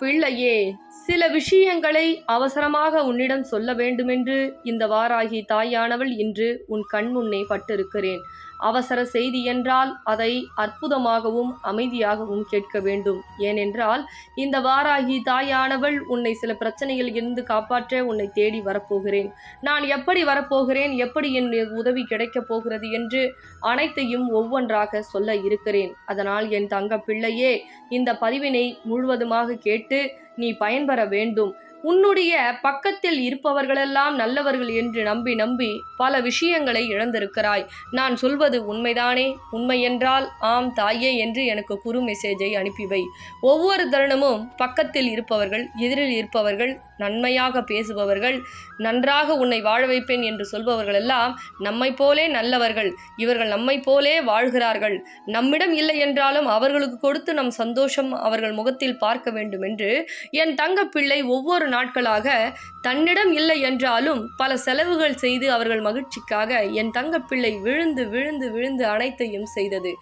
பிள்ளையே, சில விஷயங்களை அவசரமாக உன்னிடம் சொல்ல வேண்டுமென்று இந்த வாராகி தாயானவள் இன்று உன் கண் முன்னே பட்டிருக்கிறேன். அவசர செய்தி என்றால் அதை அற்புதமாகவும் அமைதியாகவும் கேட்க வேண்டும். ஏனென்றால் இந்த வாராகி தாயானவள் உன்னை சில பிரச்சனையில் இருந்து காப்பாற்ற உன்னை தேடி வரப்போகிறேன். நான் எப்படி வரப்போகிறேன், எப்படி என் உதவி கிடைக்கப் போகிறது என்று அனைத்தையும் ஒவ்வொன்றாக சொல்ல இருக்கிறேன். அதனால் என் தங்க பிள்ளையே, இந்த பதிவினை முழுவதுமாக கேட்டு நீ பயன்பெற வேண்டும். உன்னுடைய பக்கத்தில் இருப்பவர்களெல்லாம் நல்லவர்கள் என்று நம்பி நம்பி பல விஷயங்களை இழந்திருக்கிறாய். நான் சொல்வது உண்மைதானே? உண்மை என்றால் ஆம் தாயே என்று எனக்கு குறு மெசேஜை அனுப்பிவை. ஒவ்வொரு தருணமும் பக்கத்தில் இருப்பவர்கள், எதிரில் இருப்பவர்கள், நன்மையாக பேசுபவர்கள், நன்றாக உன்னை வாழ வைப்பேன் என்று சொல்பவர்கள் எல்லாம் நம்மை போலே நல்லவர்கள், இவர்கள் நம்மை போலே வாழ்கிறார்கள், நம்மிடம் இல்லை என்றாலும் அவர்களுக்கு கொடுத்து நம் சந்தோஷம் அவர்கள் முகத்தில் பார்க்க வேண்டும் என்று என் தங்க பிள்ளை ஒவ்வொரு நாட்களாக தன்னிடம் இல்லை என்றாலும் பல செலவுகள் செய்து அவர்கள் மகிழ்ச்சிக்காக என் தங்க பிள்ளை விழுந்து விழுந்து விழுந்து அனைத்தையும் செய்தது.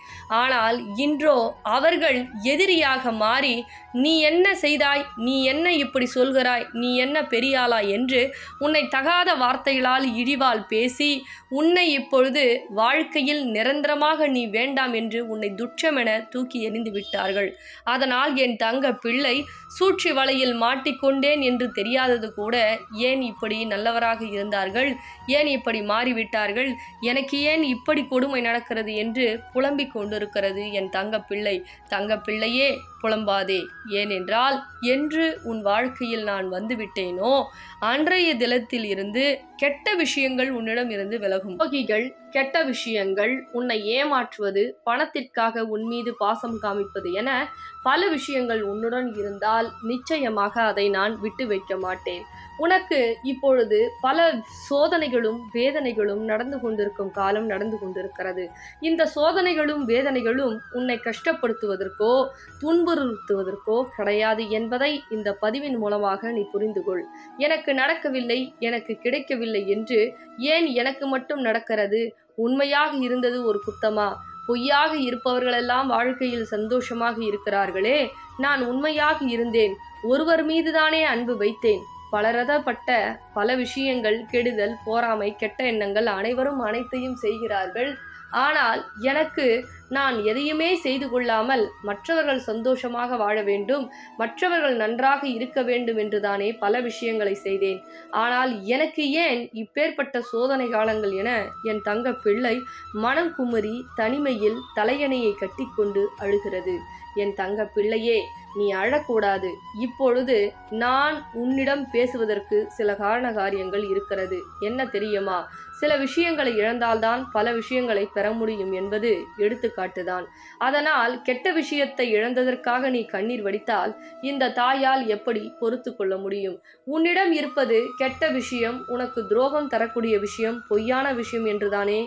ஆனால் இன்றோ அவர்கள் எதிரியாக மாறி, நீ என்ன செய்தாய், நீ என்ன இப்படி சொல்கிறாய், நீ என்ன பெரியாளா என்று உன்னை தகாத வார்த்தைகளால் இழிவால் பேசி உன்னை இப்பொழுது வாழ்க்கையில் நிரந்தரமாக நீ வேண்டாம் என்று உன்னை துச்சமென தூக்கி எறிந்து விட்டார்கள். அதனால் என் தங்க பிள்ளை சூழ்ச்சி வலையில் மாட்டிக்கொண்டேன் என்று தெரியாதது கூட ஏன் இப்படி நல்லவராக இருந்தார்கள், ஏன் இப்படி மாறிவிட்டார்கள், எனக்கு ஏன் இப்படி கொடுமை நடக்கிறது என்று புலம்பிக் கொண்டிருக்கிறது என் தங்க பிள்ளை. தங்க பிள்ளையே, புலம்பாதே. ஏனென்றால் என்று உன் வாழ்க்கையில் நான் வந்துவிட்டேனோ அன்றைய தினத்தில் இருந்து கெட்ட விஷயங்கள் உன்னிடம் இருந்து விலகும். யோகிகள், கெட்ட விஷயங்கள், உன்னை ஏமாற்றுவது, பணத்திற்காக உன் மீது பாசம் காமிப்பது என பல விஷயங்கள் உன்னுடன் இருந்தால் நிச்சயமாக அதை நான் விட்டு வைக்க மாட்டேன். உனக்கு இப்பொழுது பல சோதனைகளும் வேதனைகளும் நடந்து கொண்டிருக்கும் காலம் நடந்து கொண்டிருக்கிறது. இந்த சோதனைகளும் வேதனைகளும் உன்னை கஷ்டப்படுத்துவதற்கோ துன்புறுத்துவதற்கோ கிடையாது என்பதை இந்த பதிவின் மூலமாக நீ புரிந்து கொள். எனக்கு நடக்கவில்லை, எனக்கு கிடைக்கவில்லை என்று ஏன் எனக்கு மட்டும் நடக்கிறது? உண்மையாக இருந்தது ஒரு குத்தமா? பொய்யாக இருப்பவர்களெல்லாம் வாழ்க்கையில் சந்தோஷமாக இருக்கிறார்களே, நான் உண்மையாக இருந்தேன், ஒருவர் மீதுதானே அன்பு வைத்தேன். பலரதப்பட்ட பல விஷயங்கள், கெடுதல், போராமை, கெட்ட எண்ணங்கள், அனைவரும் அனைத்தையும் செய்கிறார்கள். ஆனால் எனக்கு நான் எதையுமே செய்து கொள்ளாமல் மற்றவர்கள் சந்தோஷமாக வாழ வேண்டும், மற்றவர்கள் நன்றாக இருக்க வேண்டும் என்றுதானே பல விஷயங்களை செய்தேன். ஆனால் எனக்கு ஏன் இப்பேற்பட்ட சோதனை காலங்கள் என என் தங்க பிள்ளை மனம் குமரி தனிமையில் தலையணையை கட்டிக்கொண்டு அழுகிறது. என் தங்க பிள்ளையே, நீ அழக்கூடாது. இப்பொழுது நான் உன்னிடம் பேசுவதற்கு சில காரண காரியங்கள் இருக்கிறது. என்ன தெரியுமா? சில விஷயங்களை இழந்தால்தான் பல விஷயங்களை பெற முடியும் என்பது எடுத்துக்காட்டுதான். அதனால் கெட்ட விஷயத்தை இழந்ததற்காக நீ கண்ணீர் வடித்தால் இந்த தாயால் எப்படி பொறுத்து கொள்ள முடியும்? உன்னிடம் இருப்பது கெட்ட விஷயம், உனக்கு துரோகம் தரக்கூடிய விஷயம், பொய்யான விஷயம் என்றுதானே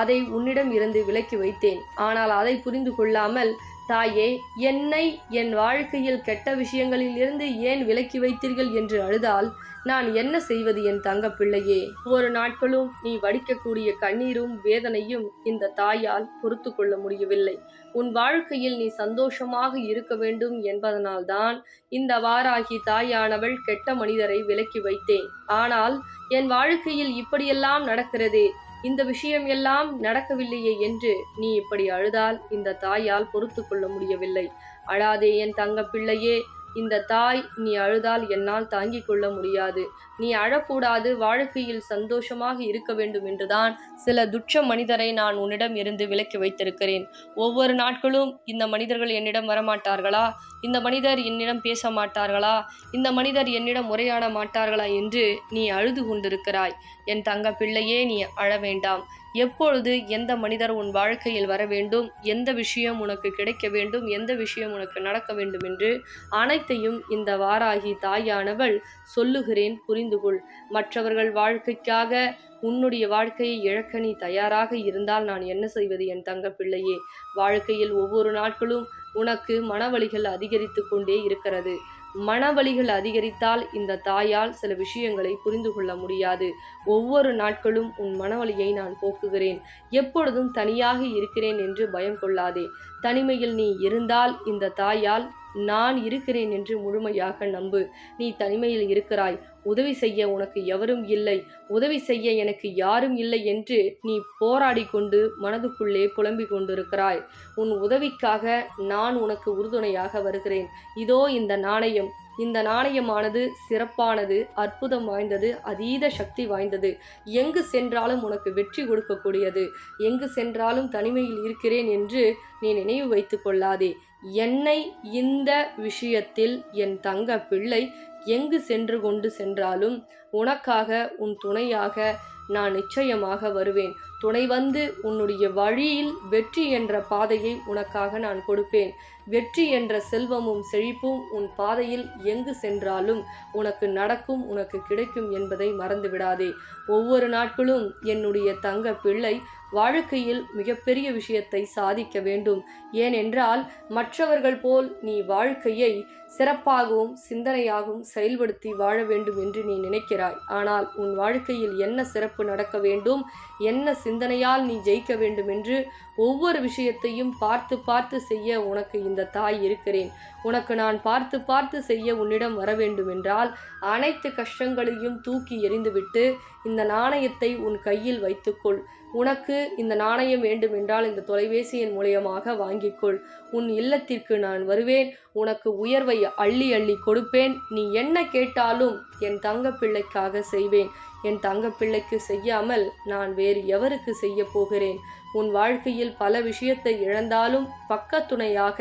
அதை உன்னிடம் இருந்து விலக்கி வைத்தேன். ஆனால் அதை புரிந்து கொள்ளாமல், தாயே, என்னை என் வாழ்க்கையில் கெட்ட விஷயங்களில் இருந்து ஏன் விலக்கி வைத்தீர்கள் என்று அழுதால் நான் என்ன செய்வது என் தங்க பிள்ளையே? ஒவ்வொரு நாட்களும் நீ வடிக்கக்கூடிய கண்ணீரும் வேதனையும் இந்த தாயால் பொறுத்து கொள்ள முடியவில்லை. உன் வாழ்க்கையில் நீ சந்தோஷமாக இருக்க வேண்டும் என்பதனால்தான் இந்த வாராகி தாயானவள் கெட்ட மனிதரை விலக்கி வைத்தேன். ஆனால் என் வாழ்க்கையில் இப்படியெல்லாம் நடக்கிறதே, இந்த விஷயம் எல்லாம் நடக்கவில்லையே என்று நீ இப்படி அழுதால் இந்த தாயால் பொறுத்து கொள்ள முடியவில்லை. அழாதே என் தங்க பிள்ளையே. இந்த தாய் நீ அழுதால் என்னால் தாங்கிக் கொள்ள முடியாது. நீ அழக்கூடாது, வாழ்க்கையில் சந்தோஷமாக இருக்க வேண்டும் என்றுதான் சில துச்ச மனிதரை நான் உன்னிடம் இருந்து விலக்கி வைத்திருக்கிறேன். ஒவ்வொரு நாட்களும் இந்த மனிதர்கள் என்னிடம் வரமாட்டார்களா, இந்த மனிதர் என்னிடம் பேச மாட்டார்களா, இந்த மனிதர் என்னிடம் உரையாட மாட்டார்களா என்று நீ அழுது கொண்டிருக்கிறாய். என் தங்க பிள்ளையே, நீ அழ வேண்டாம். எப்பொழுது எந்த மனிதர் உன் வாழ்க்கையில் வர வேண்டும், எந்த விஷயம் உனக்கு கிடைக்க வேண்டும், எந்த விஷயம் உனக்கு நடக்க வேண்டும் என்று அனைத்தையும் இந்த வாராகி தாயானவள் சொல்லுகிறேன், புரிந்து கொள். மற்றவர்கள் வாழ்க்கைக்காக உன்னுடைய வாழ்க்கையை இழக்க நீ தயாராக இருந்தால் நான் என்ன செய்வது என் தங்க பிள்ளையே? வாழ்க்கையில் ஒவ்வொரு நாட்களும் உனக்கு மனவலிகள் அதிகரித்து கொண்டே இருக்கிறது. மனவலிகள் அதிகரித்தால் இந்த தாயால் சில விஷயங்களை புரிந்து கொள்ள முடியாது. ஒவ்வொரு நாட்களும் உன் மனவலியை நான் போக்குகிறேன். எப்பொழுதும் தனியாக இருக்கிறேன் என்று பயம் கொள்ளாதே. தனிமையில் நீ இருந்தால் இந்த தாயால் நான் இருக்கிறேன் என்று முழுமையாக நம்பு. நீ தனிமையில் இருக்கிறாய், உதவி செய்ய உனக்கு எவரும் இல்லை, உதவி செய்ய எனக்கு யாரும் இல்லை என்று நீ போராடி கொண்டு மனதுக்குள்ளே புலம்பிக் கொண்டிருக்கிறாய். உன் உதவிக்காக நான் உனக்கு உறுதுணையாக வருகிறேன். இதோ இந்த நாணயம். இந்த நாணயமானது சிறப்பானது, அற்புதம் வாய்ந்தது, அதீத சக்தி வாய்ந்தது. எங்கு சென்றாலும் உனக்கு வெற்றி கொடுக்கக்கூடியது. எங்கு சென்றாலும் தனிமையில் இருக்கிறேன் என்று நீ நினைவு வைத்து கொள்ளாதே. என்னை இந்த விஷயத்தில் என் தங்க பிள்ளை எங்கு சென்று கொண்டு சென்றாலும் உனக்காக, உன் துணையாக நான் நிச்சயமாக வருவேன். துணை வந்து உன்னுடைய வழியில் வெற்றி என்ற பாதையை உனக்காக நான் கொடுப்பேன். வெற்றி என்ற செல்வமும் செழிப்பும் உன் பாதையில் எங்கு சென்றாலும் உனக்கு நடக்கும், உனக்கு கிடைக்கும் என்பதை மறந்து விடாதே. ஒவ்வொரு நாட்களும் என்னுடைய தங்க பிள்ளை வாழ்க்கையில் மிகப்பெரிய விஷயத்தை சாதிக்க வேண்டும். ஏனென்றால் மற்றவர்கள் போல் நீ வாழ்க்கையை சிறப்பாகவும் சிந்தனையாகவும் செயல்படுத்தி வாழ வேண்டும் என்று நீ நினைக்கிறாய். ஆனால் உன் வாழ்க்கையில் என்ன சிறப்பு நடக்க வேண்டும், என்ன சிந்தனையால் நீ ஜெயிக்க வேண்டும் என்று ஒவ்வொரு விஷயத்தையும் பார்த்து பார்த்து செய்ய உனக்கு இந்த தாய் இருக்கிறேன். உனக்கு நான் பார்த்து பார்த்து செய்ய உன்னிடம் வர வேண்டும் என்றால் அனைத்து கஷ்டங்களையும் தூக்கி எறிந்துவிட்டு இந்த நாணயத்தை உன் கையில் வைத்துக்கொள். உனக்கு இந்த நாணயம் வேண்டும் என்றால் இந்த தொலைபேசியின் மூலியமாக வாங்கிக்கொள். உன் இல்லத்திற்கு நான் வருவேன், உனக்கு உயர்வை அள்ளி அள்ளி கொடுப்பேன். நீ என்ன கேட்டாலும் என் தங்க பிள்ளைக்காக செய்வேன். என் தங்க பிள்ளைக்கு செய்யாமல் நான் வேறு எவருக்கு செய்ய போகிறேன்? உன் வாழ்க்கையில் பல விஷயத்தை இழந்தாலும் பக்கத்துணையாக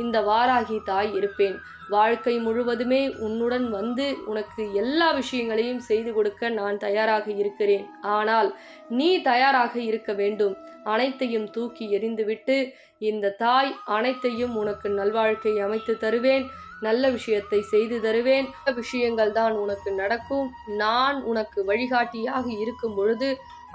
இந்த வாராகி தாய் இருப்பேன். வாழ்க்கை முழுவதுமே உன்னுடன் வந்து உனக்கு எல்லா விஷயங்களையும் செய்து கொடுக்க நான் தயாராக இருக்கிறேன். ஆனால் நீ தயாராக இருக்க வேண்டும். அனைத்தையும் தூக்கி எறிந்துவிட்டு இந்த தாய் அனைத்தையும் உனக்கு நல்வாழ்க்கை அமைத்து தருவேன். நல்ல விஷயத்தை செய்து தருவேன். விஷயங்கள் தான் உனக்கு நடக்கும். நான் உனக்கு வழிகாட்டியாக இருக்கும் பொழுது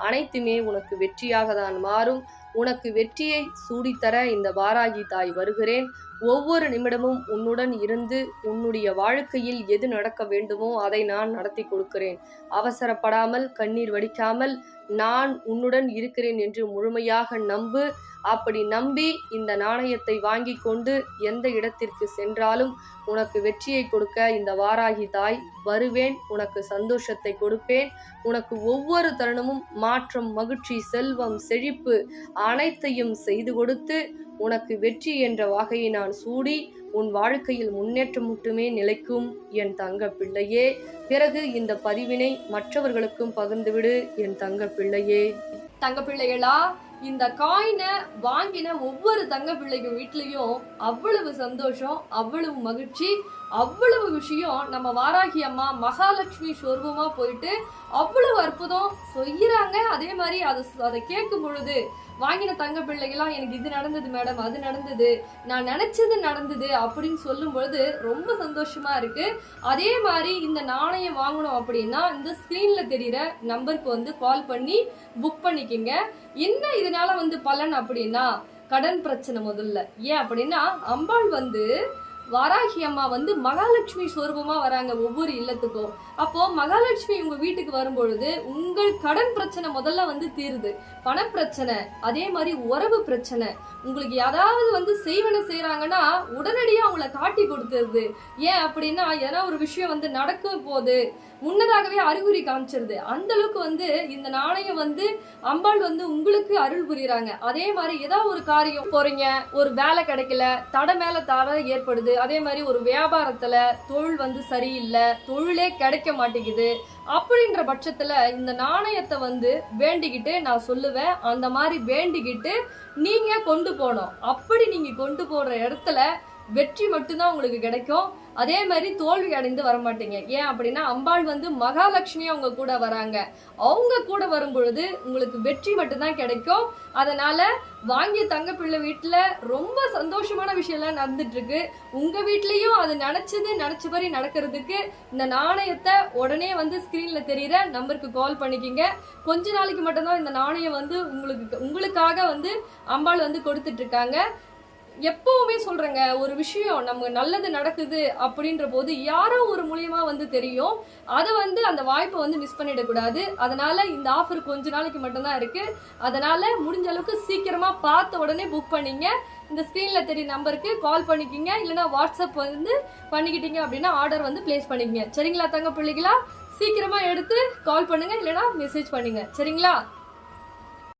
அனைத்துமே உனக்கு வெற்றியாக தான் மாறும். உனக்கு வெற்றியை சூடித்தர இந்த வாராகி தாய் வருகிறேன். ஒவ்வொரு நிமிடமும் உன்னுடன் இருந்து உன்னுடைய வாழ்க்கையில் எது நடக்க வேண்டுமோ அதை நான் நடத்தி கொடுக்கிறேன். அவசரப்படாமல், கண்ணீர் வடிக்காமல் நான் உன்னுடன் இருக்கிறேன் என்று முழுமையாக நம்பு. அப்படி நம்பி இந்த நாணயத்தை வாங்கி கொண்டு எந்த இடத்திற்கு சென்றாலும் உனக்கு வெற்றியை கொடுக்க இந்த வாராகி தாய் வருவேன். உனக்கு சந்தோஷத்தை கொடுப்பேன். உனக்கு ஒவ்வொரு தருணமும் மாற்றம், மகிழ்ச்சி, செல்வம், செழிப்பு அனைத்தையும் செய்து கொடுத்து உனக்கு வெற்றி என்ற வகையை நான் சூடி உன் வாழ்க்கையில் முன்னேற்றம் மட்டுமே நிலைக்கும் என் தங்க பிள்ளையே. பிறகு இந்த பதிவினை மற்றவர்களுக்கும் பகிர்ந்துவிடு என் தங்க பிள்ளையே. தங்க பிள்ளைகளா, இந்த காயினை வாங்கின ஒவ்வொரு தங்க பிள்ளைங்க வீட்லயும் அவ்வளவு சந்தோஷம், அவ்வளவு மகிழ்ச்சி, அவ்வளவு விஷயம். நம்ம வாராகி அம்மா மகாலட்சுமி சொர்வமா போயிட்டு அவ்வளவு அற்புதம் செய்யறாங்க. அதே மாதிரி அதை கேட்கும் பொழுது வாங்கின தங்க பிள்ளைகளாம் எனக்கு இது நடந்தது மேடம், அது நடந்தது, நான் நினைச்சது நடந்தது அப்படின்னு சொல்லும் பொழுது ரொம்ப சந்தோஷமா இருக்கு. அதே மாதிரி இந்த நாணயம் வாங்கணும் அப்படின்னா இந்த ஸ்கிரீன்ல தெரியுற நம்பருக்கு வந்து கால் பண்ணி புக் பண்ணிக்கங்க. என்ன இதனால வந்து பலன் அப்படின்னா கடன் பிரச்சனை முதல்ல. ஏன் அப்படின்னா அம்பாள் வந்து வாராகி அம்மா வந்து மகாலட்சுமி சொரூபமா வராங்க ஒவ்வொரு இல்லத்துக்கும். அப்போ மகாலட்சுமி உங்க வீட்டுக்கு வரும்பொழுது உங்கள் கடன் பிரச்சனை முதல்ல வந்து தீருது. பணப்பிரச்சனை, அதே மாதிரி உறவு பிரச்சனை, உங்களுக்கு ஏதாவது வந்து செய்வன செய்யறாங்கன்னா உடனடியா அவங்கள காட்டி கொடுத்துருது. ஏன் அப்படின்னா ஏன்னா ஒரு விஷயம் வந்து நடக்கும் போது முன்னதாகவே அறிகுறி காமிச்சிருது. அந்த அளவுக்கு வந்து இந்த நாணயம் வந்து அம்பாள் வந்து உங்களுக்கு அருள் புரியுறாங்க. அதே மாதிரி ஏதாவது ஒரு காரியம் போறீங்க, ஒரு வேலை கிடைக்கல, தடை மேல தடை ஏற்படுது. அதே மாதிரி ஒரு வியாபாரத்துல தொழில் வந்து சரியில்லை, தொழிலே கிடைக்க மாட்டேங்குது. அப்படின்ற பட்சத்துல இந்த நாணயத்தை வந்து வேண்டிக்கிட்டு நான் சொல்லுவேன், அந்த மாதிரி வேண்டிக்கிட்டு நீங்க கொண்டு போனோம். அப்படி நீங்க கொண்டு போற இடத்துல வெற்றி மட்டும்தான் உங்களுக்கு கிடைக்கும். அதே மாதிரி தோல்வி அடைந்து வரமாட்டீங்க. ஏன் அப்படின்னா அம்பாள் வந்து மகாலட்சுமியா உங்க கூட வராங்க. அவங்க கூட வரும் பொழுது உங்களுக்கு வெற்றி மட்டும்தான் கிடைக்கும். அதனால வாங்கிய தங்க பிள்ளை வீட்டுல ரொம்ப சந்தோஷமான விஷயம்லாம் நடந்துட்டு இருக்கு. உங்க வீட்லயும் அது நினைச்சபடி நடக்கிறதுக்கு இந்த நாணயத்தை உடனே வந்து ஸ்கிரீன்ல தெரியுற நம்பருக்கு கால் பண்ணிக்கிங்க. கொஞ்ச நாளைக்கு மட்டும்தான் இந்த நாணயம் வந்து உங்களுக்காக வந்து அம்பாள் வந்து கொடுத்துட்டு இருக்காங்க. எப்பவுமே சொல்றேங்க, ஒரு விஷயம் நம்ம நல்லது நடக்குது அப்படின்ற போது யாரோ ஒரு மூலியமா வந்து தெரியும். அதை வந்து அந்த வாய்ப்பை வந்து மிஸ் பண்ணிடக்கூடாது. அதனால இந்த ஆஃபர் கொஞ்ச நாளைக்கு மட்டும்தான் இருக்கு. அதனால முடிஞ்ச அளவுக்கு சீக்கிரமா பார்த்த உடனே புக் பண்ணிங்க. இந்த ஸ்க்ரீன்ல தெரிய நம்பருக்கு கால் பண்ணிக்கிங்க, இல்லைன்னா வாட்ஸ்அப் வந்து பண்ணிக்கிட்டீங்க அப்படின்னா ஆர்டர் வந்து பிளேஸ் பண்ணிக்கங்க. சரிங்களா தங்க பிள்ளைகளா? சீக்கிரமா எடுத்து கால் பண்ணுங்க, இல்லைன்னா மெசேஜ் பண்ணுங்க. சரிங்களா?